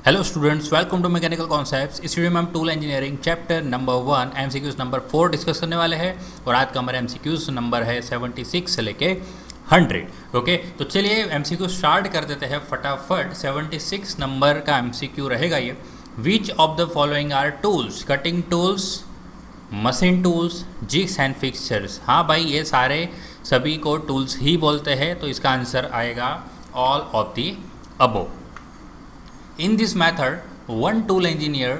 Hello students, welcome to mechanical concepts. इस video में हम tool engineering chapter number 1 MCQs number 4 discuss करने वाले हैं और आज का हमारा एमसीक्यूज नंबर है 76 से लेके 100। ओके, तो चलिए एमसीक्यू स्टार्ट कर देते हैं फटाफट। 76 नंबर का एमसीक्यू रहेगा ये। Which of the following are tools? Cutting tools, machine tools, jigs and fixtures. हाँ भाई, ये सारे सभी को टूल्स ही बोलते हैं, तो इसका आंसर आएगा all of the above. In this method, one tool engineer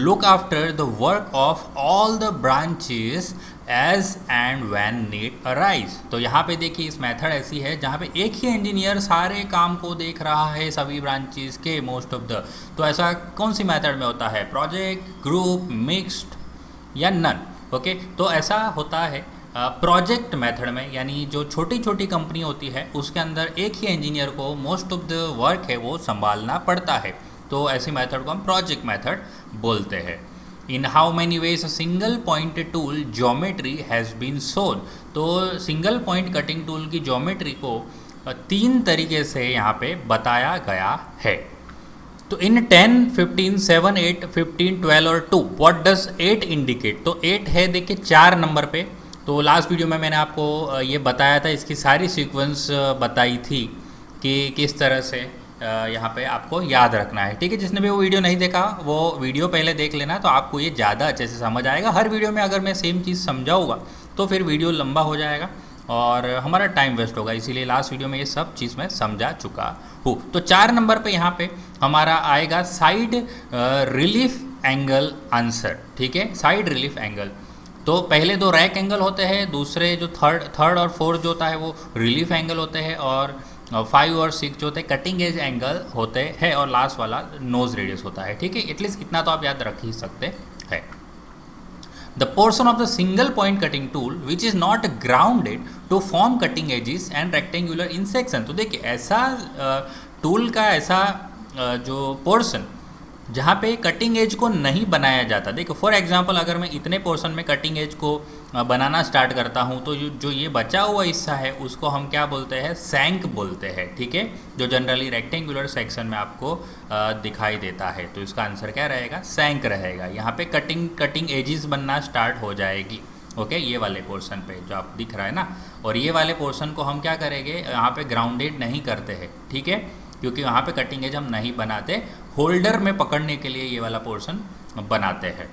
look after the work of all the branches as and when need arise। तो यहाँ पे देखिए, इस मेथड ऐसी है जहाँ पे एक ही इंजीनियर सारे काम को देख रहा है सभी ब्रांचेस के मोस्ट ऑफ द। तो ऐसा कौन सी मेथड में होता है? प्रोजेक्ट, ग्रुप, मिक्स्ड या नन। ओके, तो ऐसा होता है प्रोजेक्ट मेथड में, यानी जो छोटी छोटी कंपनी होती है उसके अंदर एक ही इंजीनियर को मोस्ट ऑफ द वर्क है वो संभालना पड़ता है। तो ऐसी मेथड को हम प्रोजेक्ट मेथड बोलते हैं। In how many ways a single point tool geometry has been shown. तो सिंगल पॉइंट कटिंग टूल की ज्योमेट्री को 3 तरीके से यहाँ पे बताया गया है। तो इन 10, 15, 7, 8, 15, 12 और 2, व्हाट डज 8 इंडिकेट? तो 8 है देखिए 4 नंबर पे। तो लास्ट वीडियो में मैंने आपको ये बताया था, इसकी सारी सीक्वेंस बताई थी कि किस तरह से यहाँ पे आपको याद रखना है। ठीक है, जिसने भी वो वीडियो नहीं देखा वो वीडियो पहले देख लेना, तो आपको ये ज़्यादा अच्छे से समझ आएगा। हर वीडियो में अगर मैं सेम चीज़ समझाऊँगा तो फिर वीडियो लंबा हो जाएगा और हमारा टाइम वेस्ट होगा, इसीलिए लास्ट वीडियो में ये सब चीज़ मैं समझा चुका हूँ। तो 4 नंबर पे यहाँ पे हमारा आएगा साइड रिलीफ एंगल आंसर। ठीक है, साइड रिलीफ एंगल। तो पहले 2 रैक एंगल होते हैं, दूसरे जो थर्ड और फोर्थ जो होता है वो रिलीफ एंगल होते हैं, और 5 और 6 जो होते हैं कटिंग एज एंगल होते हैं, और लास्ट वाला नोज रेडियस होता है। ठीक है, एटलीस्ट इतना तो आप याद रख ही सकते हैं। The portion of the single point cutting tool which is not grounded to form cutting edges and rectangular in section. तो देखिए, ऐसा टूल का ऐसा जो पोर्सन जहाँ पे कटिंग एज को नहीं बनाया जाता। देखो फॉर एग्जांपल, अगर मैं इतने पोर्शन में कटिंग एज को बनाना स्टार्ट करता हूँ तो जो ये बचा हुआ हिस्सा है उसको हम क्या बोलते हैं? सैंक बोलते हैं। ठीक है, जो जनरली रेक्टेंगुलर सेक्शन में आपको दिखाई देता है। तो इसका आंसर क्या रहेगा? सैंक रहेगा। यहाँ पे कटिंग एजिस बनना स्टार्ट हो जाएगी। ओके, ये वाले पोर्शन पे जो आप दिख रहा है ना, और ये वाले पोर्शन को हम क्या करेंगे? यहाँ पे ग्राउंडेड नहीं करते हैं। ठीक है, क्योंकि वहाँ पे कटिंग एज हम नहीं बनाते, होल्डर में पकड़ने के लिए ये वाला पोर्शन बनाते हैं।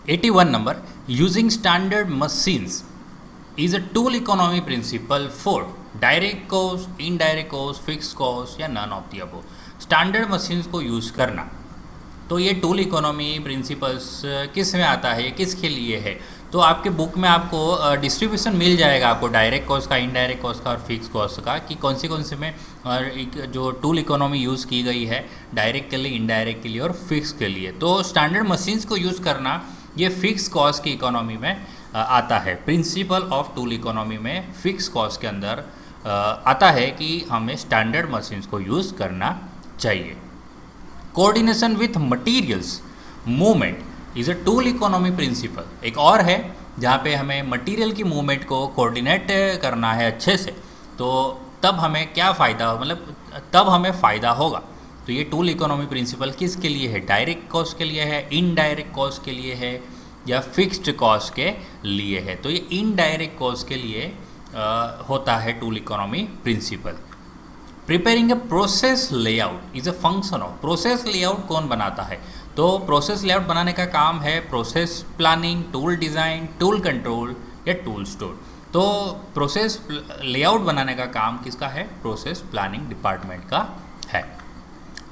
81 number, using standard machines is a tool economy principle for direct cost, indirect cost, fix cost या none of the above. Standard machines को यूज़ करना, तो ये टूल इकोनॉमी प्रिंसिपल्स किस में आता है, किसके लिए है? तो आपके बुक में आपको डिस्ट्रीब्यूशन मिल जाएगा आपको डायरेक्ट कॉस्ट का, इनडायरेक्ट कॉस्ट का और फिक्स कॉस्ट का, कि कौन से में और जो टूल इकोनॉमी यूज़ की गई है डायरेक्ट के लिए, इनडायरेक्ट के लिए और फिक्स के लिए। तो स्टैंडर्ड मशीन्स को यूज़ करना ये फिक्स कॉस्ट की इकोनॉमी में आता है। प्रिंसिपल ऑफ टूल इकोनॉमी में फिक्स कॉस्ट के अंदर आता है कि हमें स्टैंडर्ड मशीन्स को यूज़ करना चाहिए। Coordination with materials movement is a tool economy principle. एक और है जहाँ पे हमें मटेरियल की मूवमेंट को कोऑर्डिनेट करना है अच्छे से, तो तब हमें क्या फ़ायदा हो, मतलब तब हमें फ़ायदा होगा। तो ये टूल इकोनॉमी प्रिंसिपल किसके लिए है? डायरेक्ट कॉस्ट के लिए है, इनडायरेक्ट कॉस्ट के लिए है या फिक्स्ड कॉस्ट के लिए है? तो ये इनडायरेक्ट कॉस्ट के लिए होता है tool economy principle. Preparing a process layout is a function of. Process layout कौन बनाता है? तो प्रोसेस लेआउट बनाने का काम है process planning, tool design, tool control या टूल स्टोर। तो प्रोसेस लेआउट बनाने का काम किसका है? प्रोसेस प्लानिंग डिपार्टमेंट का है।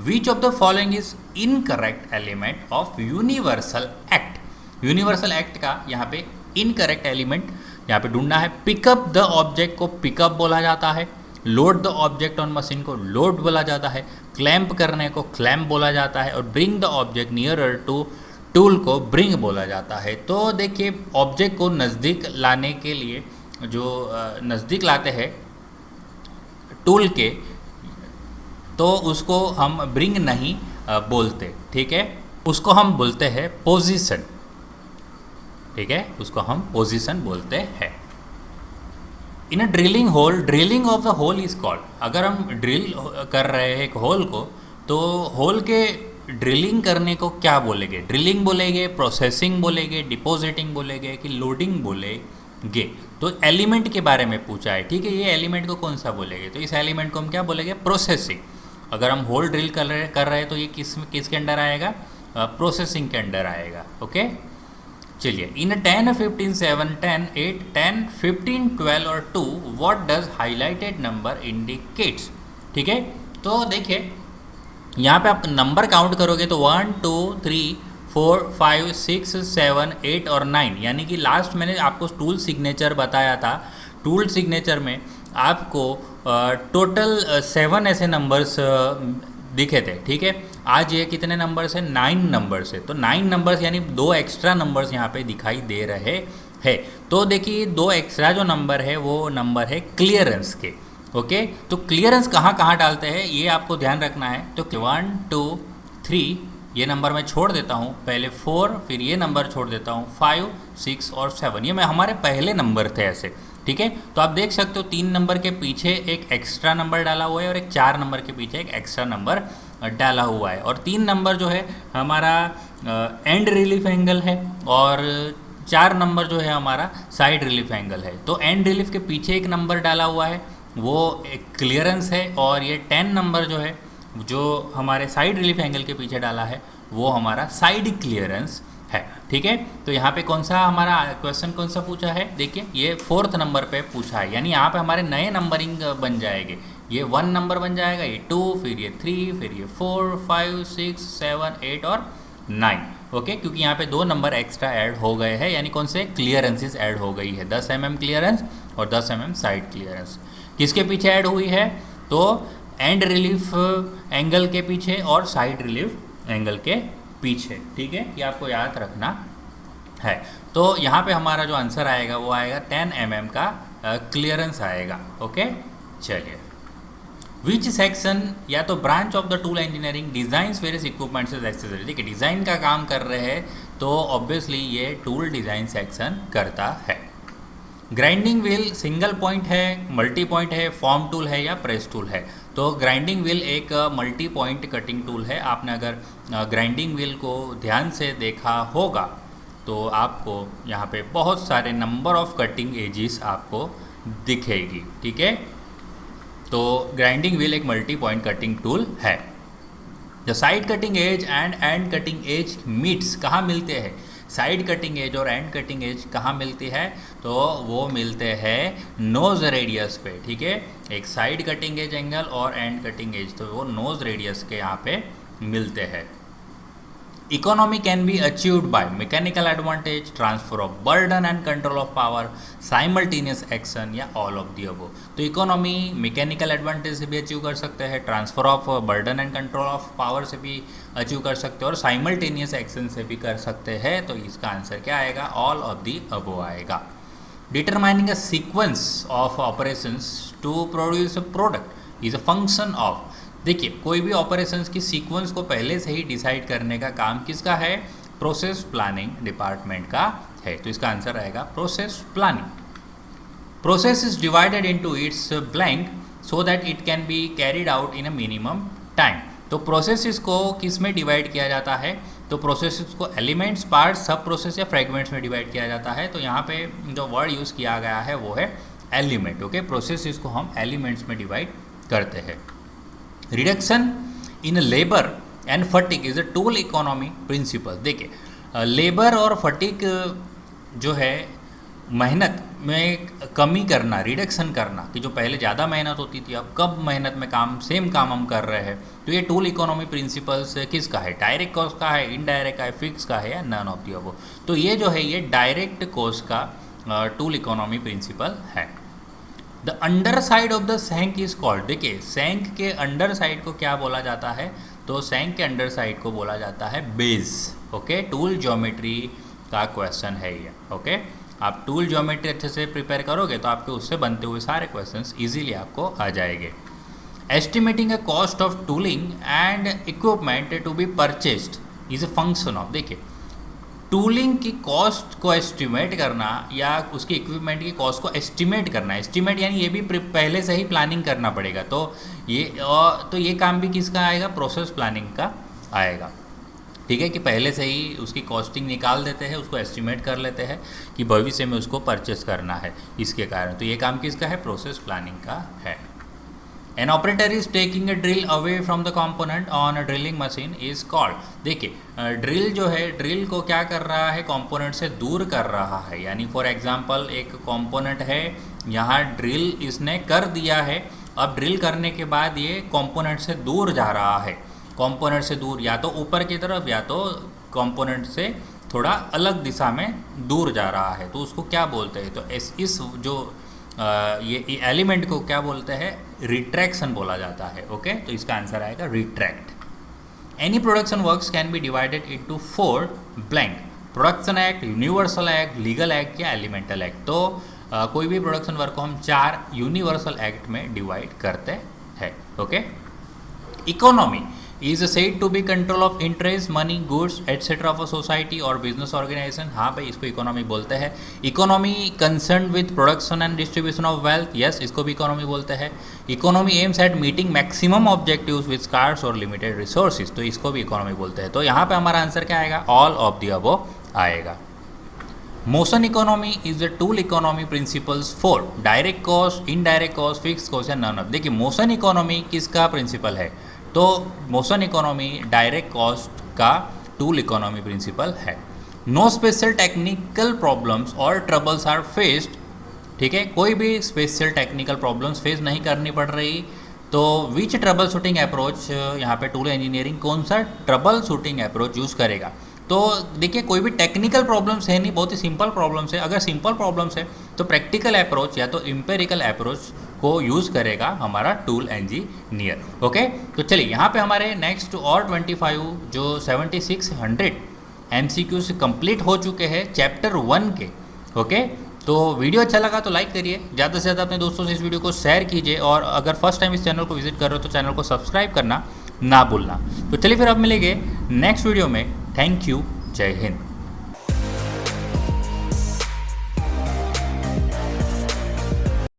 विच of the following is incorrect element of universal act? Universal act का यहाँ पे इनकरेक्ट एलिमेंट यहाँ पे ढूंढना है। पिकअप द ऑब्जेक्ट को पिकअप बोला जाता है, load the object on machine को लोड बोला जाता है, क्लैंप करने को क्लैंप बोला जाता है, और bring the object nearer to tool को ब्रिंग बोला जाता है। तो देखिए, ऑब्जेक्ट को नज़दीक लाने के लिए जो नज़दीक लाते हैं टूल के, तो उसको हम ब्रिंग नहीं बोलते। ठीक है, उसको हम बोलते हैं पोजीशन। ठीक है, उसको हम पोजीशन बोलते हैं। In a drilling hole, drilling of the hole is called. अगर हम ड्रिल कर रहे हैं एक होल को तो होल के ड्रिलिंग करने को क्या बोलेंगे? ड्रिलिंग बोलेंगे, प्रोसेसिंग बोलेंगे, डिपॉजिटिंग बोलेंगे कि लोडिंग बोलेंगे? तो एलिमेंट के बारे में पूछा है, ठीक है। ये एलिमेंट को कौन सा बोलेंगे? तो इस एलिमेंट को हम क्या बोलेंगे? प्रोसेसिंग। अगर हम होल ड्रिल कर रहे हैं तो ये किसके अंडर आएगा? प्रोसेसिंग के अंडर आएगा। ओके, चलिए। इन 10, 15, 7, 10, 8, 10, 15, 12 और 2 what does highlighted number indicates? ठीक है, तो देखिए यहाँ पे आप नंबर काउंट करोगे तो 1, 2, 3, 4, 5, 6, 7, 8 और 9, यानी कि लास्ट मैंने आपको टूल सिग्नेचर बताया था। टूल सिग्नेचर में आपको टोटल 7 ऐसे नंबर्स दिखे थे, ठीक है। आज ये कितने नंबर्स हैं? 9 नंबर्स है। तो 9 नंबर्स यानी 2 एक्स्ट्रा नंबर्स यहाँ पे दिखाई दे रहे हैं। तो देखिए 2 एक्स्ट्रा जो नंबर है वो नंबर है क्लियरेंस के। ओके, तो क्लियरेंस कहाँ कहाँ डालते हैं ये आपको ध्यान रखना है। तो 1, 2, 3 ये नंबर मैं छोड़ देता हूँ, पहले 4, फिर ये नंबर छोड़ देता हूँ 5, 6 और 7, ये मैं हमारे पहले नंबर थे ऐसे, ठीक है। तो आप देख सकते हो 3 नंबर के पीछे एक एक्स्ट्रा नंबर डाला हुआ है और एक 4 नंबर के पीछे एक एक्स्ट्रा नंबर डाला हुआ है। और 3 नंबर जो है हमारा एंड रिलीफ एंगल है और 4 नंबर जो है हमारा साइड रिलीफ एंगल है। तो एंड रिलीफ के पीछे एक नंबर डाला हुआ है वो एक क्लियरेंस है, और ये 10 नंबर जो है जो हमारे साइड रिलीफ एंगल के पीछे डाला है वो हमारा साइड क्लियरेंस है, ठीक है। तो यहाँ पे कौन सा हमारा क्वेश्चन कौन सा पूछा है? देखिए ये 4th नंबर पे पूछा है, यानी यहाँ पे हमारे नए नंबरिंग बन जाएंगे। ये 1 नंबर बन जाएगा, ये 2, फिर ये 3, फिर ये 4, 5, 6, 7, 8 और 9। ओके, क्योंकि यहाँ पे 2 नंबर एक्स्ट्रा ऐड हो गए हैं, यानी कौन से? क्लियरेंसेस ऐड हो गई है, 10 mm क्लियरेंस और 10 mm साइड क्लियरेंस। किसके पीछे ऐड हुई है? तो एंड रिलीफ एंगल के पीछे और साइड रिलीफ एंगल के पीछे, ठीक है। ये आपको याद रखना है। तो यहाँ पे हमारा जो आंसर आएगा वो आएगा 10 mm का क्लियरेंस आएगा। ओके, चलिए। विच सेक्शन या तो branch of the tool engineering designs various equipments as accessory? देखिए डिज़ाइन का काम कर रहे हैं तो ऑब्वियसली ये टूल डिज़ाइन सेक्शन करता है। ग्राइंडिंग व्हील सिंगल पॉइंट है, मल्टी पॉइंट है, फॉर्म टूल है या प्रेस टूल है? तो ग्राइंडिंग व्हील एक मल्टी पॉइंट कटिंग टूल है। आपने अगर ग्राइंडिंग व्हील को ध्यान से देखा होगा तो आपको यहाँ पे बहुत सारे नंबर ऑफ कटिंग एजेस आपको दिखेगी, ठीक है। तो ग्राइंडिंग व्हील एक मल्टी पॉइंट कटिंग टूल है। The side cutting edge and cutting edge meets कहाँ मिलते हैं? साइड कटिंग एज और एंड कटिंग एज कहाँ मिलती है? तो वो मिलते हैं नोज रेडियस पे, ठीक है। एक साइड कटिंग एज एंगल और एंड कटिंग एज, तो वो नोज रेडियस के यहाँ पे मिलते हैं। Economy can be achieved by mechanical advantage, transfer of burden and control of power, simultaneous action या ऑल ऑफ दी अबव। तो इकोनॉमी मैकेनिकल एडवांटेज से भी अचीव कर सकते हैं, transfer of burden and control of power से भी achieve कर सकते हैं और साइमल्टेनियस एक्शन से भी कर सकते हैं। तो इसका आंसर क्या आएगा? ऑल ऑफ दी अबव आएगा। Determining a sequence of operations to produce a product is a function of. देखिए कोई भी ऑपरेशंस की सीक्वेंस को पहले से ही डिसाइड करने का काम किसका है? प्रोसेस प्लानिंग डिपार्टमेंट का है। तो इसका आंसर आएगा process planning. Process is divided into its blank so that it can be carried out in a minimum time. तो प्रोसेसेस को किस में डिवाइड किया जाता है? तो प्रोसेसेस को एलिमेंट्स, पार्ट्स, सब प्रोसेस या फ्रेगमेंट्स में डिवाइड किया जाता है। तो यहाँ पे जो वर्ड यूज़ किया गया है वो है एलिमेंट। ओके, प्रोसेसेस को हम एलिमेंट्स में डिवाइड करते हैं। Reduction in labour and fatigue is a tool economy principle. देखिए लेबर और फटीग जो है मेहनत में कमी करना, रिडक्शन करना, कि जो पहले ज़्यादा मेहनत होती थी अब कम मेहनत में सेम काम हम कर रहे हैं। तो ये टूल इकोनॉमी प्रिंसिपल्स किसका है? डायरेक्ट कॉस्ट का है, इनडायरेक्ट का है, फिक्स का है या नन ऑफ दी अबव? तो ये जो है ये डायरेक्ट कॉस्ट का टूल इकोनॉमी प्रिंसिपल है। The under side of the shank is called. देखिए सैंक के अंडर साइड को क्या बोला जाता है? तो सैंक के अंडर साइड को बोला जाता है बेस। ओके, टूल ज्योमेट्री का क्वेश्चन है ये। ओके, आप टूल ज्योमेट्री अच्छे से प्रिपेयर करोगे तो आपके उससे बनते हुए सारे क्वेश्चंस इजीली आपको आ जाएंगे। Estimating a cost of tooling and equipment to be purchased is a function of. देखिए टूलिंग की कॉस्ट को एस्टिमेट करना या उसकी इक्विपमेंट की कॉस्ट को एस्टिमेट करना, एस्टिमेट यानी ये भी पहले से ही प्लानिंग करना पड़ेगा, तो ये काम भी किसका आएगा, प्रोसेस प्लानिंग का आएगा। ठीक है, कि पहले से ही उसकी कॉस्टिंग निकाल देते हैं, उसको एस्टिमेट कर लेते हैं कि भविष्य में उसको परचेस करना है इसके कारण, तो ये काम किसका है, प्रोसेस प्लानिंग का है। An operator is taking a drill away from the component on a drilling machine is called। देखिए ड्रिल जो है, ड्रिल को क्या कर रहा है, कंपोनेंट से दूर कर रहा है। यानी फॉर एग्जांपल एक कंपोनेंट है, यहाँ ड्रिल इसने कर दिया है, अब ड्रिल करने के बाद ये कंपोनेंट से दूर जा रहा है, कंपोनेंट से दूर या तो ऊपर की तरफ या तो कंपोनेंट से थोड़ा अलग दिशा में दूर जा रहा है, तो उसको क्या बोलते हैं, तो इस जो ये एलिमेंट को क्या बोलते हैं, रिट्रैक्शन बोला जाता है। ओके, तो इसका आंसर आएगा retract. Any production works can be divided into 4 blank, production act, universal act, legal act या एलिमेंटल एक्ट। तो कोई भी प्रोडक्शन वर्क को हम 4 यूनिवर्सल एक्ट में डिवाइड करते हैं। Okay, economy is said to be control of interest, money, goods, etc. of a society or business organization। हाँ भाई, इसको इकोनॉमी बोलते हैं। Economy concern with production and distribution of wealth, yes, इसको भी इकोनॉमी बोलते हैं। Economy aims at meeting maximum objectives with scarce और लिमिटेड रिसोर्सेज, तो इसको भी इकोनॉमी बोलते हैं। तो यहाँ पे हमारा आंसर क्या आएगा, ऑल ऑफ द अबव आएगा। Motion economy is the tool economy principles for direct cost, indirect cost, fix cost या नन ऑफ। देखिए मोशन इकोनॉमी किसका प्रिंसिपल है, तो मोशन इकोनॉमी डायरेक्ट कॉस्ट का टूल इकोनॉमी प्रिंसिपल है। नो स्पेशल टेक्निकल प्रॉब्लम्स और troubles are faced, ठीक है, कोई भी स्पेशल टेक्निकल प्रॉब्लम्स फेस नहीं करनी पड़ रही। तो विच ट्रबल शूटिंग अप्रोच, यहाँ पे टूल इंजीनियरिंग कौन सा ट्रबल शूटिंग अप्रोच यूज़ करेगा। तो देखिए कोई भी टेक्निकल प्रॉब्लम्स है नहीं, बहुत ही सिंपल प्रॉब्लम्स है। अगर सिंपल प्रॉब्लम्स है तो प्रैक्टिकल अप्रोच या तो एम्पिरिकल अप्रोच को यूज़ करेगा हमारा टूल इंजीनियर। ओके, तो चलिए यहाँ पे हमारे नेक्स्ट और 25 जो 7600 MCQs कंप्लीट हो चुके हैं चैप्टर 1 के। ओके, तो वीडियो अच्छा लगा तो लाइक करिए, ज़्यादा से ज़्यादा अपने दोस्तों से इस वीडियो को शेयर कीजिए, और अगर फर्स्ट टाइम इस चैनल को विजिट कर रहे हो तो चैनल को सब्सक्राइब करना ना भूलना। तो चलिए फिर अब मिलेंगे नेक्स्ट वीडियो में। थैंक यू, जय हिंद।